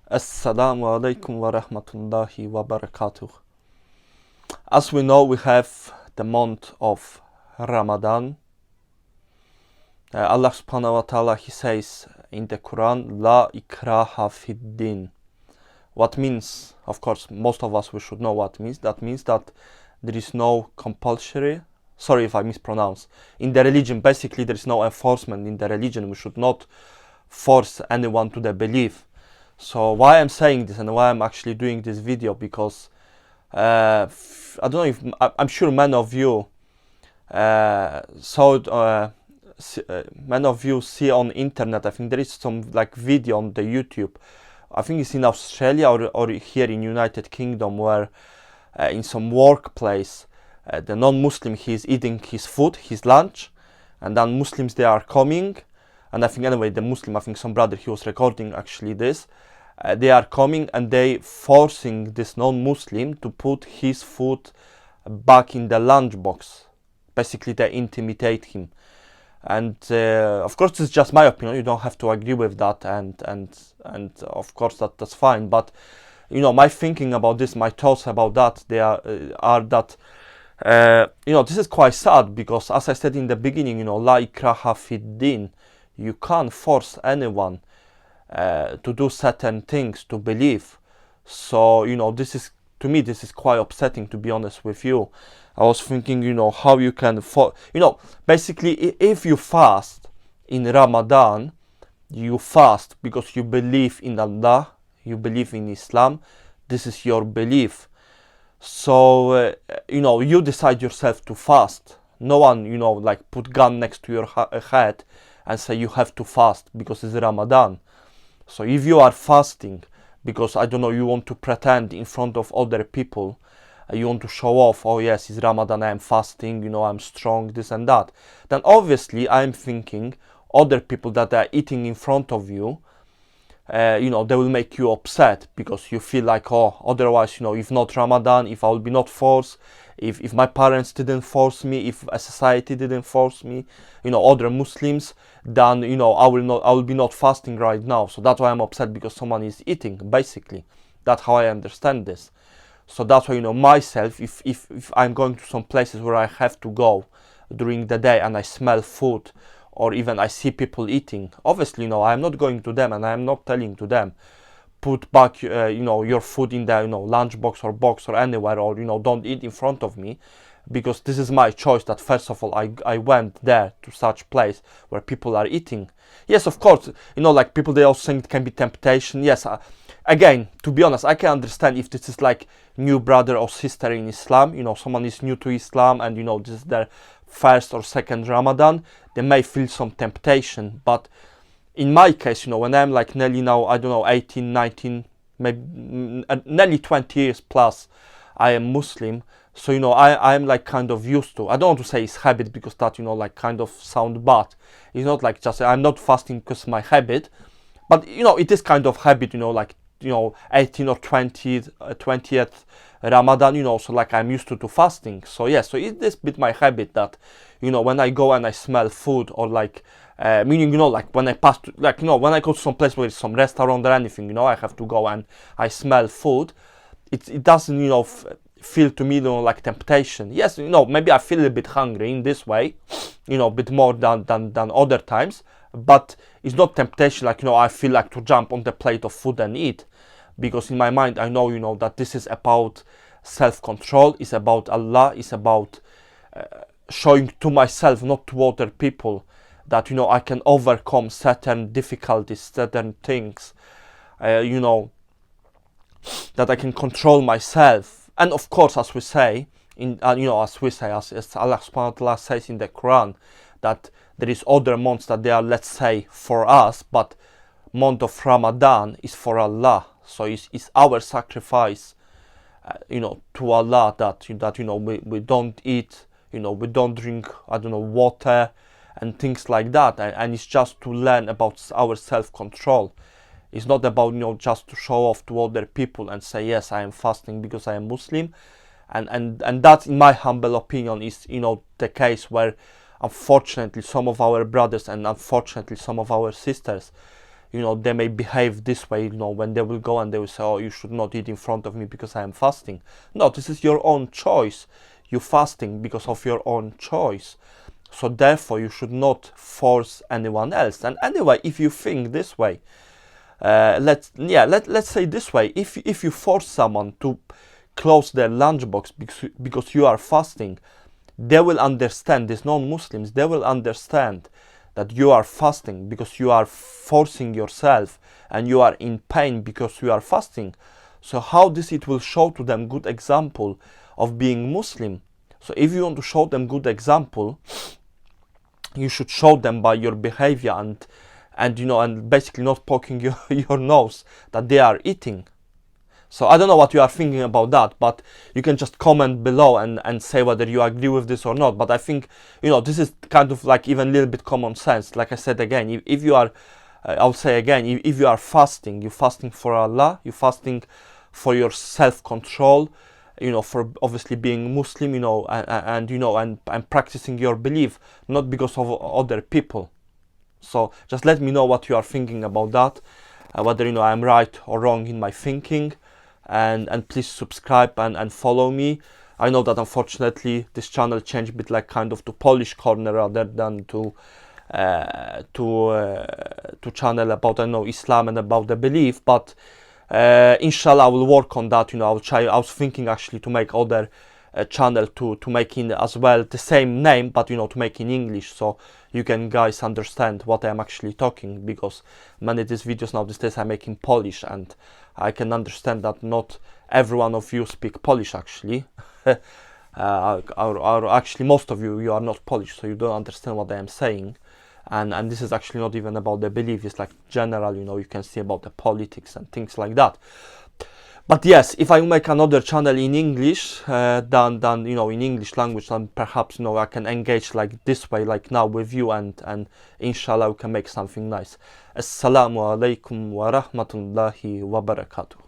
Assalamu alaikum wa rahmatullahi wa barakatuh. As we know, we have the month of Ramadan. Allah subhanahu wa ta'ala, He says in the Quran, La ikraha fid din. What means, of course, most of us, we should know what it means. That means that there is no compulsory, sorry if I mispronounce, in the religion, basically there is no enforcement in the religion. We should not force anyone to the belief. So why I'm saying this and why I'm actually doing this video, because I don't know if I'm sure many of you many of you see on internet. I think there is some like video on the YouTube. I think it's in Australia or here in United Kingdom, where in some workplace the non-Muslim, he's eating his food, his lunch, and then Muslims, they are coming. And I think anyway, the Muslim, I think some brother, he was recording actually this. They are coming and they forcing this non-Muslim to put his food back in the lunchbox. Basically, they intimidate him. And of course, this is just my opinion. You don't have to agree with that, and of course that's fine. But you know, my thinking about this, my thoughts about that, they are that you know, this is quite sad, because as I said in the beginning, you know, la ikraha fid din. You can't force anyone to do certain things, to believe. So, you know, this is, to me, this is quite upsetting, to be honest with you. I was thinking, you know, how you can, you know, basically, if you fast in Ramadan, you fast because you believe in Allah, you believe in Islam, this is your belief. So, you know, you decide yourself to fast. No one, you know, like put gun next to your head and say you have to fast because it's Ramadan. So if you are fasting because, I don't know, you want to pretend in front of other people, you want to show off, oh yes, it's Ramadan, I am fasting, you know, I'm strong, this and that, then obviously I'm thinking other people that are eating in front of you, you know, they will make you upset, because you feel like, oh, otherwise, you know, if not Ramadan, if I will be not forced, if my parents didn't force me, if a society didn't force me, you know, other Muslims, then, you know, I will be not fasting right now. So that's why I'm upset, because someone is eating, basically. That's how I understand this. So that's why, you know, myself, if I'm going to some places where I have to go during the day and I smell food, or even I see people eating, obviously, you know, I'm not going to them and I'm not telling to them, put back, you know, your food in the, you know, lunchbox or box or anywhere, or, you know, don't eat in front of me, because this is my choice. That first of all, I went there to such place where people are eating. Yes, of course, you know, like people, they also think it can be temptation. Yes, again, to be honest, I can understand if this is like new brother or sister in Islam, you know, someone is new to Islam and, you know, this is their first or second Ramadan, they may feel some temptation. But in my case, you know, when I'm like nearly now, I don't know, 18, 19, maybe nearly 20 years plus, I am Muslim. So, you know, I'm like kind of used to, I don't want to say it's habit, because that, you know, like kind of sound bad. It's not like just, I'm not fasting because my habit, but, you know, it is kind of habit, you know, like, you know, 18 or 20th Ramadan, you know, so like I'm used to fasting. So yeah, so it is a bit my habit that, you know, when I go and I smell food, or like, meaning, you know, like when I pass to, like, you know, when I go to some place where it's some restaurant or anything, you know, I have to go and I smell food, it doesn't, you know, feel to me, you know, like temptation. Yes, you know, maybe I feel a bit hungry in this way, you know, a bit more than other times, but it's not temptation, like, you know, I feel like to jump on the plate of food and eat, because in my mind I know, you know, that this is about self-control, it's about Allah, it's about showing to myself, not to other people, that, you know, I can overcome certain difficulties, certain things, you know, that I can control myself. And of course, as we say, in you know, as Allah subhanahu wa ta'ala says in the Quran, that there is other months that they are, let's say, for us, but month of Ramadan is for Allah. So it's our sacrifice, you know, to Allah, that you know, we don't eat, you know, we don't drink, I don't know, water and things like that, and it's just to learn about our self-control. It's not about, you know, just to show off to other people and say, yes, I am fasting because I am Muslim. And that, in my humble opinion, is, you know, the case where, unfortunately, some of our brothers and unfortunately some of our sisters, you know, they may behave this way, you know, when they will go and they will say, oh, you should not eat in front of me because I am fasting. No, this is your own choice. You're fasting because of your own choice. So therefore, you should not force anyone else. And anyway, if you think this way, let's say this way: if you force someone to close their lunchbox because you are fasting, they will understand. These non-Muslims, they will understand that you are fasting because you are forcing yourself, and you are in pain because you are fasting. So how it will show to them good example of being Muslim? So if you want to show them good example, you should show them by your behavior and you know, and basically not poking your nose that they are eating. So I don't know what you are thinking about that, but you can just comment below and say whether you agree with this or not. But I think, you know, this is kind of like even a little bit common sense. Like I said again, if you are, I'll say again, if you are fasting, you're fasting for Allah, you're fasting for your self-control, you know, for obviously being Muslim, you know, and you know, and practicing your belief, not because of other people. So just let me know what you are thinking about that, whether, you know, I'm right or wrong in my thinking. And please subscribe and follow me. I know that unfortunately this channel changed a bit like kind of to Polish corner rather than to channel about, I know, Islam and about the belief, but inshallah I will work on that. You know, I'll try. I was thinking actually to make other channel to make in as well the same name, but you know, to make in English, so you can guys understand what I'm actually talking, because many of these videos now these days I make in Polish, and I can understand that not every one of you speak Polish actually. Or actually most of you are not Polish, so you don't understand what I am saying. And this is actually not even about the belief, it's like general, you know, you can see about the politics and things like that. But yes, if I make another channel in English, than you know, in English language, then perhaps, you know, I can engage like this way, like now with you, and inshallah we can make something nice. Assalamu alaikum wa rahmatullahi wa barakatuh.